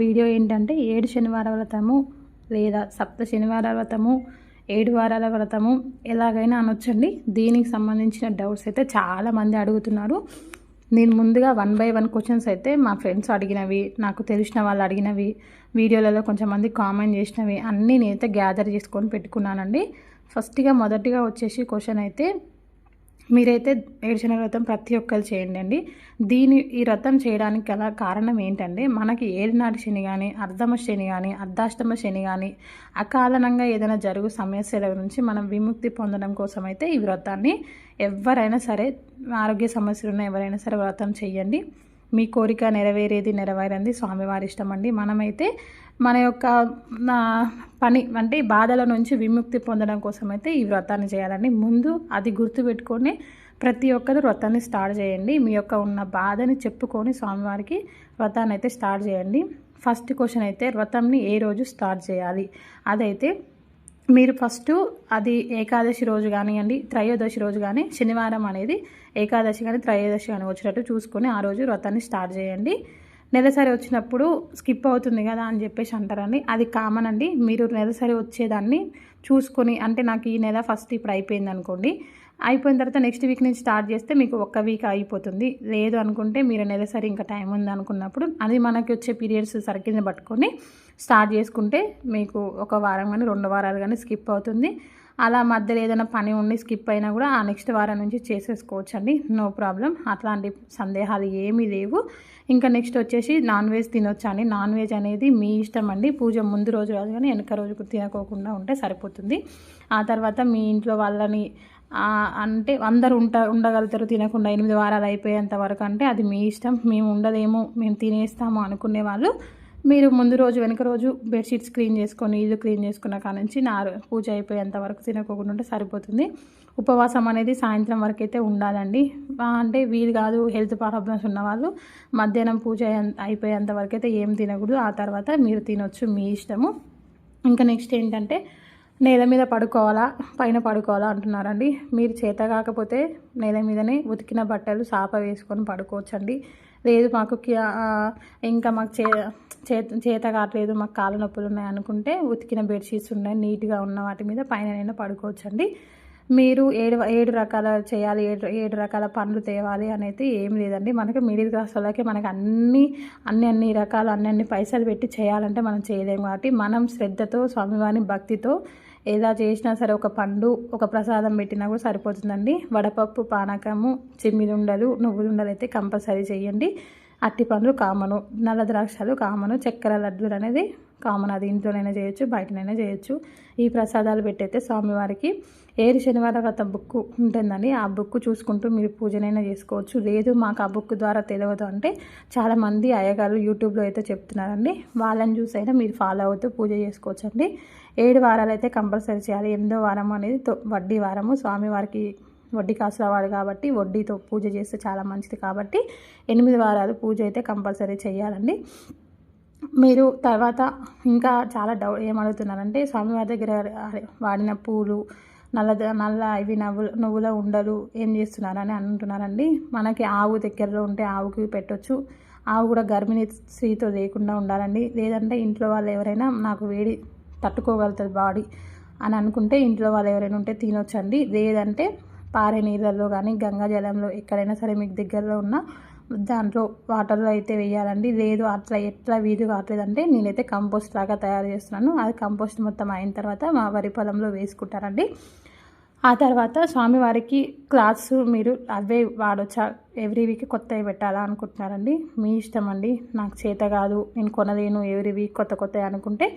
Video ఏంటంటే 7 శనివారాల వ్రతము లేదా సప్త శనివారాల వ్రతము, 7 వారాల వ్రతము ఎలాగైనా అనొచ్చండి. దీనికి సంబంధించిన డౌట్స్ అయితే చాలామంది అడుగుతున్నారు. నేను ముందుగా 1 by 1 క్వశ్చన్స్ అయితే మా ఫ్రెండ్స్ అడిగినవి, నాకు తెలిసిన వాళ్ళు అడిగినవి, వీడియోలలో కొంచెం మంది కామెంట్ చేసినవి అన్నీ నేనైతే గ్యాదర్ చేసుకొని పెట్టుకున్నానండి. మొదటిగా వచ్చేసి క్వశ్చన్ అయితే, మీరైతే 7 శనివారాల వ్రతం ప్రతి ఒక్కరు చేయండి. ఈ వ్రతం చేయడానికి గల కారణం ఏంటంటే, మనకి ఏలినాటి శని కానీ, అర్ధమ శని కానీ, అర్ధాష్టమ శని కానీ, అకారణంగా ఏదైనా జరుగు సమస్యల నుంచి మనం విముక్తి పొందడం కోసం అయితే ఈ వ్రతాన్ని ఎవరైనా సరే, ఆరోగ్య సమస్యలు ఉన్న ఎవరైనా సరే వ్రతం చేయండి. మీ కోరిక నెరవేరేది స్వామివారి ఇష్టం అండి. మనమైతే మన యొక్క పని అంటే బాధల నుంచి విముక్తి పొందడం కోసం అయితే ఈ వ్రతాన్ని చేయాలండి. ముందు అది గుర్తుపెట్టుకొని ప్రతి ఒక్కరు వ్రతాన్ని స్టార్ట్ చేయండి. మీ యొక్క ఉన్న బాధని చెప్పుకొని స్వామివారికి వ్రతాన్ని అయితే స్టార్ట్ చేయండి. ఫస్ట్ క్వశ్చన్ అయితే, వ్రతంని ఏ రోజు స్టార్ట్ చేయాలి? అదైతే మీరు అది ఏకాదశి రోజు కానివ్వండి, త్రయోదశి రోజు కానీ, శనివారం అనేది ఏకాదశి కానీ త్రయోదశి కానీ వచ్చేటట్టు చూసుకొని ఆ రోజు వ్రతాన్ని స్టార్ట్ చేయండి. నెలసరి వచ్చినప్పుడు స్కిప్ అవుతుంది కదా అని చెప్పేసి అంటారండి. అది కామన్ అండి. మీరు నెలసరి వచ్చేదాన్ని చూసుకొని, అంటే నాకు ఈ నెల ఇప్పుడు అయిపోయింది అనుకోండి, అయిపోయిన తర్వాత నెక్స్ట్ వీక్ నుంచి స్టార్ట్ చేస్తే మీకు 1 వీక్ అయిపోతుంది. లేదు అనుకుంటే మీరు నెలసరి ఇంకా టైం ఉంది అనుకున్నప్పుడు అది మనకి వచ్చే పీరియడ్స్ సర్కిల్ని పట్టుకొని స్టార్ట్ చేసుకుంటే మీకు 1 వారం కానీ 2 వారాలు కానీ స్కిప్ అవుతుంది. అలా మధ్యలో ఏదైనా పని ఉండి స్కిప్ అయినా కూడా ఆ నెక్స్ట్ వారం నుంచి చేసేసుకోవచ్చండి, నో ప్రాబ్లం. అట్లాంటి సందేహాలు ఏమీ లేవు. ఇంకా నెక్స్ట్ వచ్చేసి నాన్ వెజ్ తినొచ్చా అండి. నాన్ వెజ్ అనేది మీ ఇష్టం అండి. పూజ ముందు రోజు కాదు కానీ వెనక రోజు తినకోకుండా ఉంటే సరిపోతుంది. ఆ తర్వాత మీ ఇంట్లో వాళ్ళని అంటే అందరూ ఉండగలుగుతారు తినకుండా 8 వారాలు అయిపోయేంత వరకు అంటే అది మీ ఇష్టం. మేము ఉండలేము, మేము తినేస్తాము అనుకునే వాళ్ళు మీరు ముందు రోజు వెనక రోజు బెడ్షీట్స్ క్లీన్ చేసుకొని, ఇల్లు క్లీన్ చేసుకున్న కాడ నుంచి పూజ అయిపోయేంత వరకు తినకోకుండా ఉంటే సరిపోతుంది. ఉపవాసం అనేది సాయంత్రం వరకు అయితే ఉండాలండి. అంటే వీలు కాదు, హెల్త్ ప్రాబ్లమ్స్ ఉన్నవాళ్ళు మధ్యాహ్నం పూజ అయిపోయేంత వరకు అయితే ఏం తినకూడదు. ఆ తర్వాత మీరు తినొచ్చు, మీ ఇష్టము. ఇంకా నెక్స్ట్ ఏంటంటే, నేల మీద పడుకోవాలా పైన పడుకోవాలా అంటున్నారండి. మీరు చేత కాకపోతే నేల మీదనే ఉతికిన బట్టలు సాప వేసుకొని పడుకోవచ్చండి. లేదు మాకు ఇంకా మాకు చేత కావట్లేదు, మాకు కాళ్ళ నొప్పులు ఉన్నాయి అనుకుంటే ఉతికిన బెడ్షీట్స్ ఉన్నాయి నీట్గా ఉన్న వాటి మీద పైన పడుకోవచ్చండి. మీరు 7 రకాల చేయాలి, 7 రకాల పనులు తేవాలి అనేది ఏం లేదండి. మనకి మిడిల్ క్లాస్ వాళ్ళకి మనకి అన్ని రకాలు అన్ని పైసలు పెట్టి చేయాలంటే మనం చేయలేము. కాబట్టి మనం శ్రద్ధతో స్వామివారిని భక్తితో ఎలా చేసినా సరే ఒక పండు ఒక ప్రసాదం పెట్టినా కూడా సరిపోతుందండి. వడపప్పు, పానకము, చిమ్మిలుండలు, నువ్వులుండలు అయితే కంపల్సరీ చేయండి. అట్టి పండ్లు కామను, నల్ల ద్రాక్షలు కామను, చక్కెర లడ్డూలు అనేది కామన్. అది ఇంట్లోనైనా చేయొచ్చు, బయటనైనా చేయొచ్చు. ఈ ప్రసాదాలు పెట్టయితే స్వామివారికి 7 శనివారాల వ్రతం బుక్ ఉంటుందండి. ఆ బుక్ చూసుకుంటూ మీరు పూజనైనా చేసుకోవచ్చు. లేదు మాకు ఆ బుక్ ద్వారా తెలియదు అంటే చాలామంది అయ్యగారు యూట్యూబ్లో అయితే చెప్తున్నారండి. వాళ్ళని చూసి అయినా మీరు ఫాలో అవుతూ పూజ చేసుకోవచ్చండి. 7 వారాలు అయితే కంపల్సరీ చేయాలి. 8వ వారం అనేది వడ్డీ వారము. స్వామివారికి వడ్డీ కాసులవాడు కాబట్టి వడ్డీతో పూజ చేస్తే చాలా మంచిది కాబట్టి 8 వారాలు పూజ అయితే కంపల్సరీ చేయాలండి. మీరు తర్వాత ఇంకా చాలా ఏమడుగుతున్నారంటే, స్వామివారి దగ్గర వాడిన పూలు, నల్ల ఇవి నువ్వుల ఉండలు ఏం చేస్తున్నారని అంటున్నారండి. మనకి ఆవు దగ్గరలో ఉంటే ఆవుకి పెట్టొచ్చు. ఆవు కూడా గర్భిణీ స్త్రీతో లేకుండా ఉండాలండి. లేదంటే ఇంట్లో వాళ్ళు ఎవరైనా నాకు వేడి తట్టుకోగలుగుతుంది బాడీ అని అనుకుంటే ఇంట్లో వాళ్ళు ఎవరైనా ఉంటే తినొచ్చండి. లేదంటే పారే నీళ్ళల్లో కానీ గంగా జలంలో ఎక్కడైనా సరే మీకు దగ్గరలో ఉన్న దాంట్లో వాటర్లో అయితే వేయాలండి. లేదు అట్లా ఎట్లా వీలు కావట్లేదంటే నేనైతే కంపోస్ట్ లాగా తయారు చేస్తున్నాను. అది కంపోస్ట్ మొత్తం అయిన తర్వాత మా వరి పొలంలో వేసుకుంటారండి. ఆ తర్వాత స్వామివారికి క్లాత్స్ మీరు అవే వాడొచ్చా, ఎవ్రీ వీక్ కొత్తవి పెట్టాలా అనుకుంటున్నారండి. మీ ఇష్టం అండి. నాకు చేత కాదు, నేను కొనలేను ఎవ్రీ వీక్ కొత్త అనుకుంటే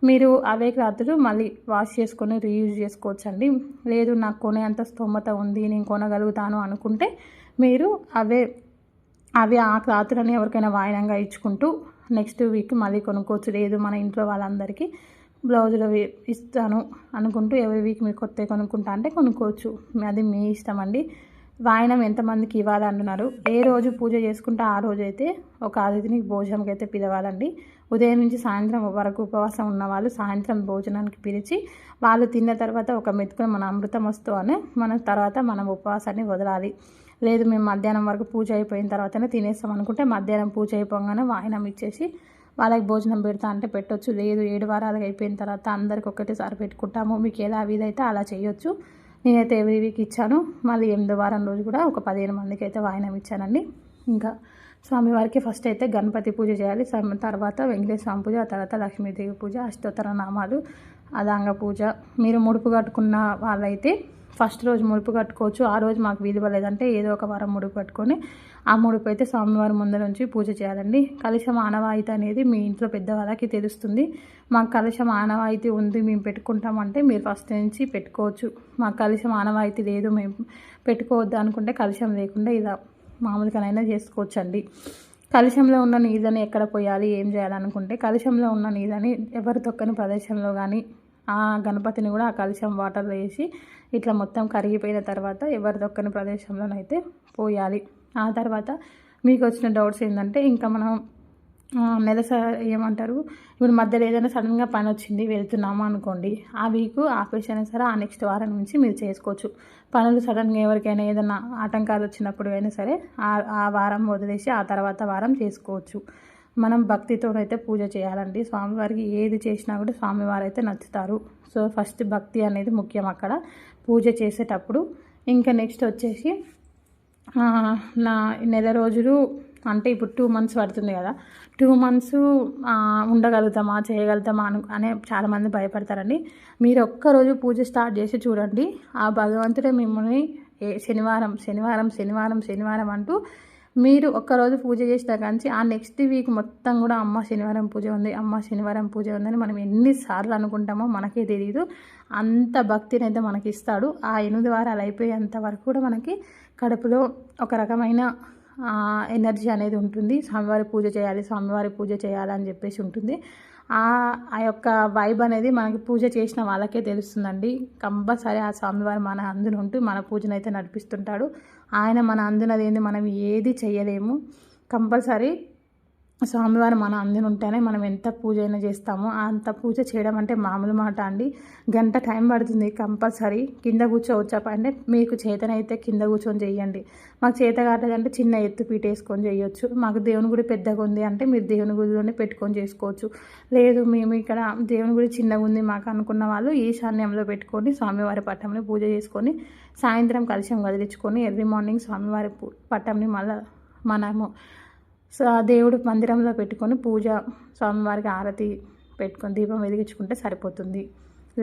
మీరు అవే క్లాతులు మళ్ళీ వాష్ చేసుకొని రీయూజ్ చేసుకోవచ్చండి. లేదు నాకు కొనేంత స్తోమత ఉంది, నేను కొనగలుగుతాను అనుకుంటే మీరు అవి ఆ క్లాతులని ఎవరికైనా వాయినంగా ఇచ్చుకుంటూ నెక్స్ట్ వీక్ మళ్ళీ కొనుక్కోవచ్చు. లేదు మన ఇంట్లో వాళ్ళందరికీ బ్లౌజులు ఇస్తాను అనుకుంటూ ఎవరి వీక్ మీరు కొత్తవి కొనుక్కుంటా అంటే కొనుక్కోవచ్చు. అది మీ ఇష్టం అండి. వాయినం ఎంతమందికి ఇవ్వాలి అంటున్నారు. ఏ రోజు పూజ చేసుకుంటే ఆ రోజు అయితే ఒక అతిథిని భోజనంకి అయితే పిలవాలండి. ఉదయం నుంచి సాయంత్రం వరకు ఉపవాసం ఉన్న వాళ్ళు సాయంత్రం భోజనానికి పిలిచి వాళ్ళు తిన్న తర్వాత ఒక మెతుకుని మన అమృతం వస్తూ అని మనం ఉపవాసాన్ని వదలాలి. లేదు మేము మధ్యాహ్నం వరకు పూజ అయిపోయిన తర్వాతనే తినేస్తాం అనుకుంటే మధ్యాహ్నం పూజ అయిపోగానే వాయినం ఇచ్చేసి వాళ్ళకి భోజనం పెడతా అంటే పెట్టొచ్చు, లేదు 7 వారాలు అయిపోయిన తర్వాత అందరికి ఒకటేసారి పెట్టుకుంటాము, మీకు ఎలా వీలైతే అలా చేయొచ్చు. నేనైతే ఎవ్రీ వీక్ ఇచ్చాను. మళ్ళీ 8వ వారం రోజు కూడా ఒక 15 మందికి అయితే వాయినం ఇచ్చానండి. ఇంకా స్వామివారికి ఫస్ట్ అయితే గణపతి పూజ చేయాలి, తర్వాత వెంకటేశ్వర స్వామి పూజ, ఆ తర్వాత లక్ష్మీదేవి పూజ, అష్టోత్తర నామాలు, అదాంగ పూజ. మీరు ముడుపు కట్టుకున్న వాళ్ళైతే ఫస్ట్ రోజు ముడుపు కట్టుకోవచ్చు. ఆ రోజు మాకు వీలు లేదంటే ఏదో ఒక వారం ముడుపు కట్టుకొని ఆ ముడుపు అయితే స్వామివారి ముందర నుంచి పూజ చేయాలండి. కలశం ఆనవాయితీ అనేది మీ ఇంట్లో పెద్దవాళ్ళకి తెలుస్తుంది. మాకు కలశం ఆనవాయితీ ఉంది, మేము పెట్టుకుంటామంటే మీరు ఫస్ట్ నుంచి పెట్టుకోవచ్చు. మాకు కలశం ఆనవాయితీ లేదు, మేము పెట్టుకోవద్దు అనుకుంటే కలశం లేకుండా ఇలా మామూలుగానైనా చేసుకోవచ్చండి. కలశంలో ఉన్న నీళ్ళని ఎక్కడ పోయాలి, ఏం చేయాలనుకుంటే కలశంలో ఉన్న నీళ్ళని ఎవరు తొక్కని ప్రదేశంలో కానీ ఆ గణపతిని కూడా ఆ కలశం వాటర్లో వేసి ఇట్లా మొత్తం కరిగిపోయిన తర్వాత ఎవరి దొక్కని ప్రదేశంలోనైతే పోయాలి. ఆ తర్వాత మీకు వచ్చిన డౌట్స్ ఏంటంటే ఇంకా మనం ఏమంటారు, ఇప్పుడు మధ్యలో ఏదైనా సడన్గా పని వచ్చింది వెళ్తున్నాము అనుకోండి, ఆ వీక్ ఆపేసైనా సరే ఆ నెక్స్ట్ వారం నుంచి మీరు చేసుకోవచ్చు. పనులు సడన్గా ఎవరికైనా ఏదైనా ఆటంకాలు వచ్చినప్పుడు అయినా సరే ఆ వారం వదిలేసి ఆ తర్వాత వారం చేసుకోవచ్చు. మనం భక్తితోనైతే పూజ చేయాలండి. స్వామివారికి ఏది చేసినా కూడా స్వామివారు అయితే నచ్చుతారు. సో ఫస్ట్ భక్తి అనేది ముఖ్యం అక్కడ పూజ చేసేటప్పుడు. ఇంకా నెక్స్ట్ వచ్చేసి నా నెల రోజులు అంటే ఇప్పుడు 2 months పడుతుంది కదా, 2 months ఉండగలుగుతామా చేయగలుగుతామా అనే చాలామంది భయపడతారండి. మీరు ఒక్కరోజు పూజ స్టార్ట్ చేసి చూడండి, ఆ భగవంతుడే మిమ్మల్ని శనివారం శనివారం శనివారం శనివారం అంటూ మీరు ఒక్కరోజు పూజ చేసిన కానీ ఆ నెక్స్ట్ వీక్ మొత్తం కూడా అమ్మ శనివారం పూజ ఉంది, అమ్మ శనివారం పూజ ఉందని మనం ఎన్నిసార్లు అనుకుంటామో మనకే తెలియదు. అంత భక్తిని అయితే మనకి ఇస్తాడు. ఆ 8 వారాలు అయిపోయేంత వరకు కూడా మనకి కడుపులో ఒక రకమైన ఎనర్జీ అనేది ఉంటుంది. స్వామివారి పూజ చేయాలి, స్వామివారి పూజ చేయాలని చెప్పేసి ఉంటుంది. ఆ యొక్క వైబ్ అనేది మనకి పూజ చేసిన వాళ్ళకే తెలుస్తుందండి. కంపల్సరీ ఆ స్వామివారు మన అందున ఉంటూ మన పూజను అయితే నడిపిస్తుంటాడు. ఆయన మన అందునది ఏంది, మనం ఏది చేయలేము. కంపల్సరీ స్వామివారు మన అందున ఉంటేనే మనం ఎంత పూజ అయినా చేస్తామో. అంత పూజ చేయడం అంటే మామూలు మాట అండి, గంట టైం పడుతుంది. కంపల్సరీ కింద కూర్చోవచ్చా అంటే మీకు చేతనైతే కింద కూర్చొని చేయండి. మాకు చేత కాలేదంటే చిన్న ఎత్తు పీట వేసుకొని చేయొచ్చు. మాకు దేవుని గుడి పెద్దగా ఉంది అంటే మీరు దేవుని గుడిలోనే పెట్టుకొని చేసుకోవచ్చు. లేదు మేము ఇక్కడ దేవుని గుడి చిన్నగా ఉంది మాకు అనుకున్న వాళ్ళు ఈశాన్యంలో పెట్టుకొని స్వామివారి పట్టంని పూజ చేసుకొని సాయంత్రం కలశం కదిలించుకొని ఎర్లీ మార్నింగ్ స్వామివారి పట్టంని మళ్ళీ మనము దేవుడు మందిరంలో పెట్టుకొని పూజ స్వామివారికి ఆరతి పెట్టుకొని దీపం వెలిగించుకుంటే సరిపోతుంది.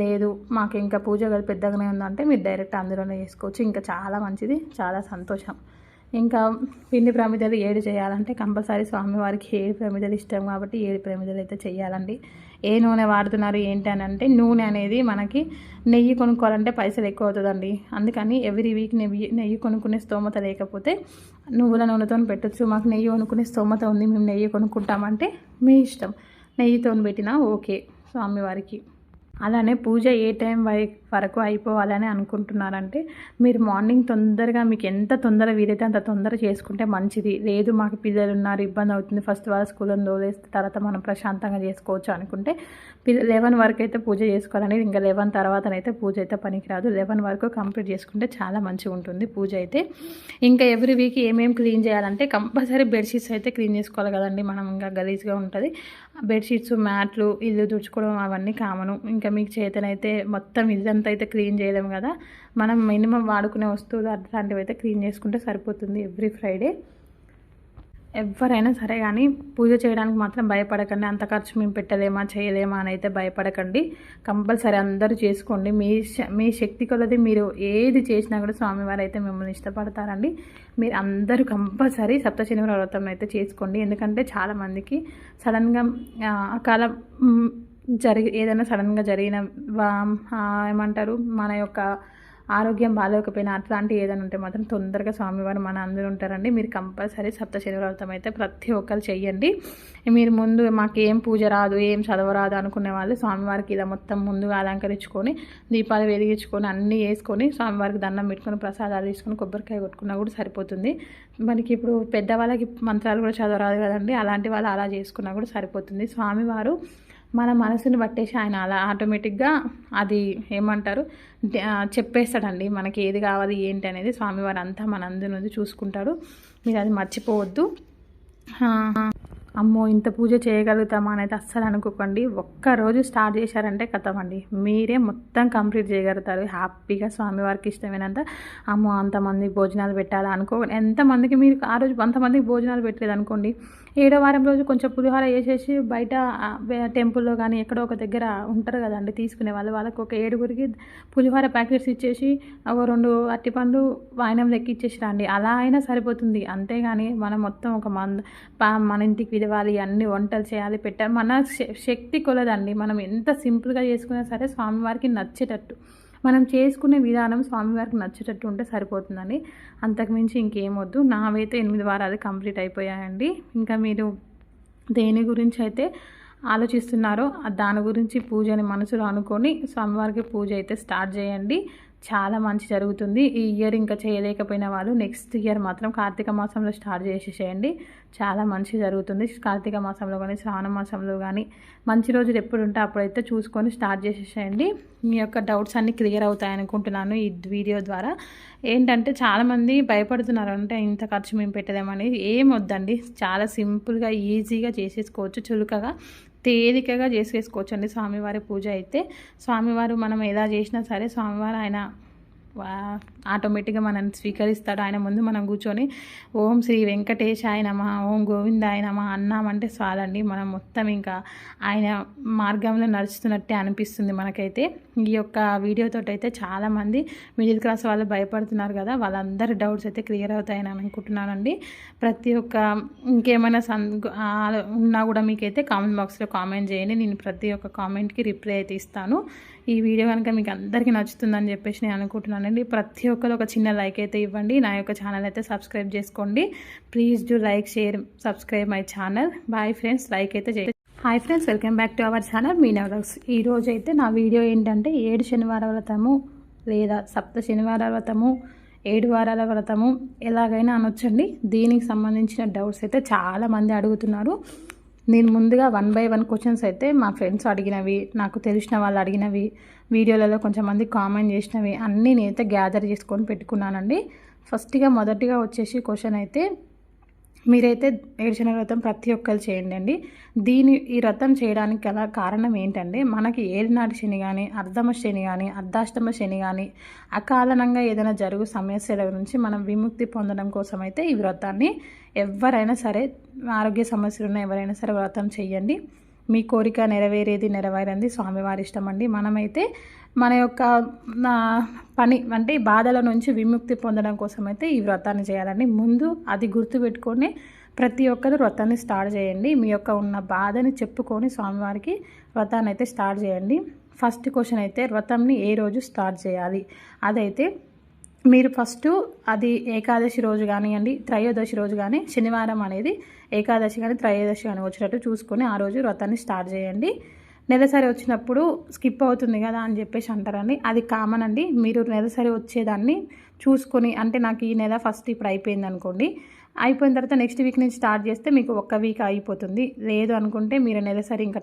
లేదు మాకు ఇంకా పూజ గది పెద్దగానే ఉందంటే మీరు డైరెక్ట్ అందులోనే చేసుకోవచ్చు, ఇంకా చాలా మంచిది, చాలా సంతోషం. ఇంకా పిండి ప్రమిదలు 7 చేయాలంటే కంపల్సరీ స్వామివారికి 7 ప్రమిదలు ఇష్టం కాబట్టి 7 ప్రమిదలు అయితే చేయాలండి. ఏ నూనె వాడుతున్నారు ఏంటి అని అంటే నూనె అనేది మనకి నెయ్యి కొనుక్కోవాలంటే పైసలు ఎక్కువ అవుతుందండి. అందుకని ఎవ్రీ వీక్ నెయ్యి కొనుక్కునే స్తోమత లేకపోతే నువ్వుల నూనెతో పెట్టచ్చు. మాకు నెయ్యి కొనుక్కునే స్తోమత ఉంది, మేము నెయ్యి కొనుక్కుంటామంటే మీ ఇష్టం, నెయ్యితో పెట్టినా ఓకే స్వామివారికి. అలానే పూజ ఏ టైం వరకు అయిపోవాలని అనుకుంటున్నారంటే మీరు మార్నింగ్ తొందరగా మీకు ఎంత తొందర వీలైతే అంత తొందర చేసుకుంటే మంచిది. లేదు మాకు పిల్లలు ఉన్నారు ఇబ్బంది అవుతుంది, ఫస్ట్ వాళ్ళ స్కూల్లో వదిలేస్తే తర్వాత మనం ప్రశాంతంగా చేసుకోవచ్చు అనుకుంటే 11 వరకు అయితే పూజ చేసుకోవాలని. ఇంకా 11 తర్వాతనైతే పూజ అయితే పనికిరాదు. 11 వరకు కంప్లీట్ చేసుకుంటే చాలా మంచిగా ఉంటుంది పూజ అయితే. ఇంకా ఎవ్రీ వీక్ ఏమేమి క్లీన్ చేయాలంటే కంపల్సరీ బెడ్షీట్స్ అయితే క్లీన్ చేసుకోవాలి కదండి, మనం ఇంకా గలీజ్గా ఉంటుంది. బెడ్షీట్స్, మ్యాట్లు, ఇల్లు తుడుచుకోవడం అవన్నీ కామను. ఇంకా మీకు చేతనైతే మొత్తం ఇల్లంతా అయితే క్లీన్ చేయలేము కదా, మనం మినిమం వాడుకునే వస్తువులు అట్లాంటివి అయితే క్లీన్ చేసుకుంటే సరిపోతుంది ఎవ్రీ ఫ్రైడే. ఎవరైనా సరే కానీ పూజ చేయడానికి మాత్రం భయపడకండి. అంత ఖర్చు మేము పెట్టలేమా చేయలేమా అని అయితే భయపడకండి. కంపల్సరీ అందరూ చేసుకోండి. మీ శక్తి కొలది మీరు ఏది చేసినా కూడా స్వామివారు అయితే మిమ్మల్ని ఇష్టపడతారండి. మీరు అందరూ కంపల్సరీ సప్తశనివార వ్రతం అయితే చేసుకోండి. ఎందుకంటే చాలామందికి సడన్గా అకాల ఏదైనా సడన్గా జరిగిన ఏమంటారు మన యొక్క ఆరోగ్యం బాగాలేకపోయినా అట్లాంటివి ఏదైనా ఉంటే మాత్రం తొందరగా స్వామివారు మన అందరూ ఉంటారండి. మీరు కంపల్సరీ సప్తశనివార వ్రతం అయితే ప్రతి ఒక్కరు చెయ్యండి. మీరు ముందు మాకు ఏం పూజ రాదు ఏం చదవరాదు అనుకునే వాళ్ళు స్వామివారికి ఇలా మొత్తం ముందుగా అలంకరించుకొని దీపాలు వెలిగించుకొని అన్నీ వేసుకొని స్వామివారికి దండం పెట్టుకొని ప్రసాదాలు తీసుకొని కొబ్బరికాయ కొట్టుకున్నా కూడా సరిపోతుంది. మనకి ఇప్పుడు పెద్దవాళ్ళకి మంత్రాలు కూడా చదవరాదు కదండి, అలాంటి వాళ్ళు అలా చేసుకున్నా కూడా సరిపోతుంది. స్వామివారు మన మనసుని పట్టేసి ఆయన అలా ఆటోమేటిక్గా అది ఏమంటారు చెప్పేస్తాడండి మనకి ఏది కావాలి ఏంటి అనేది. స్వామివారు అంతా మన అందరి నుంచి చూసుకుంటాడు, మీరు అది మర్చిపోవద్దు. అమ్మో ఇంత పూజ చేయగలుగుతామా అనేది అస్సలు అనుకోకండి. ఒక్కరోజు స్టార్ట్ చేశారంటే కథమండి, మీరే మొత్తం కంప్లీట్ చేయగలుగుతారు హ్యాపీగా. స్వామివారికి ఇష్టమైనంత అమ్మో అంతమందికి భోజనాలు పెట్టాలా ఎంతమందికి మీరు ఆ రోజు అంతమందికి భోజనాలు పెట్టలేదు అనుకోండి, 7వ వారం రోజు కొంచెం పులిహోర వేసేసి బయట టెంపుల్లో కానీ ఎక్కడో ఒక దగ్గర ఉంటారు కదండి తీసుకునే వాళ్ళకి ఒక 7గురికి పులిహోర ప్యాకెట్స్ ఇచ్చేసి ఒక 2 అరటిపండ్లు వాయినం లెక్కిచ్చేసి రండి. అలా అయినా సరిపోతుంది. అంతేగాని మనం మొత్తం ఒక మన ఇంటికి పిలవాలి, అన్ని వంటలు చేయాలి, పెట్టాలి, మన శక్తి కొలదండి. మనం ఎంత సింపుల్గా చేసుకున్నా సరే స్వామివారికి నచ్చేటట్టు మనం చేసుకునే విధానం స్వామివారికి నచ్చేటట్టు ఉంటే సరిపోతుందండి. అంతకుమించి ఇంకేమొద్దు. నావైతే 8 వారాలు కంప్లీట్ అయిపోయాయండి. ఇంకా మీరు దేని గురించి అయితే ఆలోచిస్తున్నారో దాని గురించి పూజని మనసులో అనుకొని స్వామివారికి పూజ అయితే స్టార్ట్ చేయండి. చాలా మంచి జరుగుతుంది. ఈ ఇయర్ ఇంకా చేయలేకపోయిన వాళ్ళు నెక్స్ట్ ఇయర్ మాత్రం కార్తీక మాసంలో స్టార్ట్ చేసేసేయండి. చాలా మంచి జరుగుతుంది. కార్తీక మాసంలో కానీ శ్రావణ మాసంలో కానీ మంచి రోజులు ఎప్పుడు ఉంటే అప్పుడైతే చూసుకొని స్టార్ట్ చేసేసేయండి. మీ యొక్క డౌట్స్ అన్నీ క్లియర్ అవుతాయి అనుకుంటున్నాను ఈ వీడియో ద్వారా. ఏంటంటే చాలామంది భయపడుతున్నారు, అంటే ఇంత ఖర్చు మేము పెట్టలేమని. ఏం వద్దండి, చాలా సింపుల్గా ఈజీగా చేసేసుకోవచ్చు. చురుకగా తేలికగా చేసేసుకోవచ్చండి స్వామివారి పూజ అయితే. స్వామివారు మనం ఎలా చేసినా సరే స్వామివారు ఆయన ఆటోమేటిక్గా మనల్ని స్వీకరిస్తాడు. ఆయన ముందు మనం కూర్చొని ఓం శ్రీ వెంకటేశాయ నమః, ఓం గోవిందాయ నమః అన్నామంటే చాలండి, మనం మొత్తం ఇంకా ఆయన మార్గంలో నడుస్తున్నట్టే అనిపిస్తుంది మనకైతే. ఈ యొక్క వీడియోతో అయితే చాలామంది మిడిల్ క్లాస్ వాళ్ళు భయపడుతున్నారు కదా, వాళ్ళందరి డౌట్స్ అయితే క్లియర్ అవుతాయని అనుకుంటున్నానండి. ప్రతి ఒక్క ఇంకేమైనా ఉన్నా కూడా మీకైతే కామెంట్ బాక్స్లో కామెంట్ చేయండి. నేను ప్రతి ఒక్క కామెంట్కి రిప్లై అయితే ఇస్తాను. ఈ వీడియో కనుక మీకు అందరికీ నచ్చుతుందని చెప్పేసి నేను అనుకుంటున్నానండి. ప్రతి ఒక్కరు ఒక చిన్న లైక్ అయితే ఇవ్వండి. నా యొక్క ఛానల్ అయితే సబ్స్క్రైబ్ చేసుకోండి. Please do like, share, subscribe my channel. Bye friends. Like అయితే hi friends, welcome back to our channel Meena vlogs. ఈరోజు అయితే నా వీడియో ఏంటంటే 7 శనివారాల వ్రతము లేదా సప్త శనివారాల వ్రతము, 7 వారాల వ్రతము ఎలాగైనా అనొచ్చండి. దీనికి సంబంధించిన డౌట్స్ అయితే చాలామంది అడుగుతున్నారు. నేను ముందుగా 1 by 1 క్వశ్చన్స్ అయితే మా ఫ్రెండ్స్ అడిగినవి, నాకు తెలిసిన వాళ్ళు అడిగినవి, వీడియోలలో కొంచెం మంది కామెంట్ చేసినవి అన్నీ నేనైతే గ్యాదర్ చేసుకొని పెట్టుకున్నానండి. మొదటిగా వచ్చేసి క్వశ్చన్ అయితే, మీరైతే 7 శనివారాల వ్రతం ప్రతి ఒక్కరు చేయండి అండి. ఈ వ్రతం చేయడానికి గల కారణం ఏంటంటే, మనకి ఏలినాటి శని కానీ, అర్ధమ శని కానీ, అర్ధాష్టమ శని కానీ, అకారణంగా ఏదైనా జరుగు సమస్యల నుంచి మనం విముక్తి పొందడం కోసం అయితే ఈ వ్రతాన్ని ఎవరైనా సరే, ఆరోగ్య సమస్యలు ఉన్న ఎవరైనా సరే వ్రతం చేయండి. మీ కోరిక నెరవేరింది స్వామివారి ఇష్టం అండి. మనమైతే మన యొక్క పని అంటే బాధల నుంచి విముక్తి పొందడం కోసం అయితే ఈ వ్రతాన్ని చేయాలండి. ముందు అది గుర్తుపెట్టుకొని ప్రతి ఒక్కరు వ్రతాన్ని స్టార్ట్ చేయండి. మీ యొక్క ఉన్న బాధని చెప్పుకొని స్వామివారికి వ్రతాన్ని అయితే స్టార్ట్ చేయండి. ఫస్ట్ క్వశ్చన్ అయితే, వ్రతంని ఏ రోజు స్టార్ట్ చేయాలి? అదైతే మీరు ఫస్ట్ అది ఏకాదశి రోజు కానివ్వండి, త్రయోదశి రోజు కానీ, శనివారం అనేది ఏకాదశి కానీ త్రయోదశి కానీ వచ్చేటట్టు చూసుకొని ఆ రోజు వ్రతాన్ని స్టార్ట్ చేయండి. నెలసరి వచ్చినప్పుడు స్కిప్ అవుతుంది కదా అని చెప్పేసి అంటారండి, అది కామన్ అండి. మీరు నెలసరి వచ్చేదాన్ని చూసుకొని, అంటే నాకు ఈ నెల ఫస్ట్ ఇప్పుడు అయిపోయింది అనుకోండి, అయిపోయిన తర్వాత నెక్స్ట్ వీక్ నుంచి స్టార్ట్ చేస్తే మీకు 1 వీక్ అయిపోతుంది. లేదు అనుకుంటే మీరు నెలసరి ఇంకా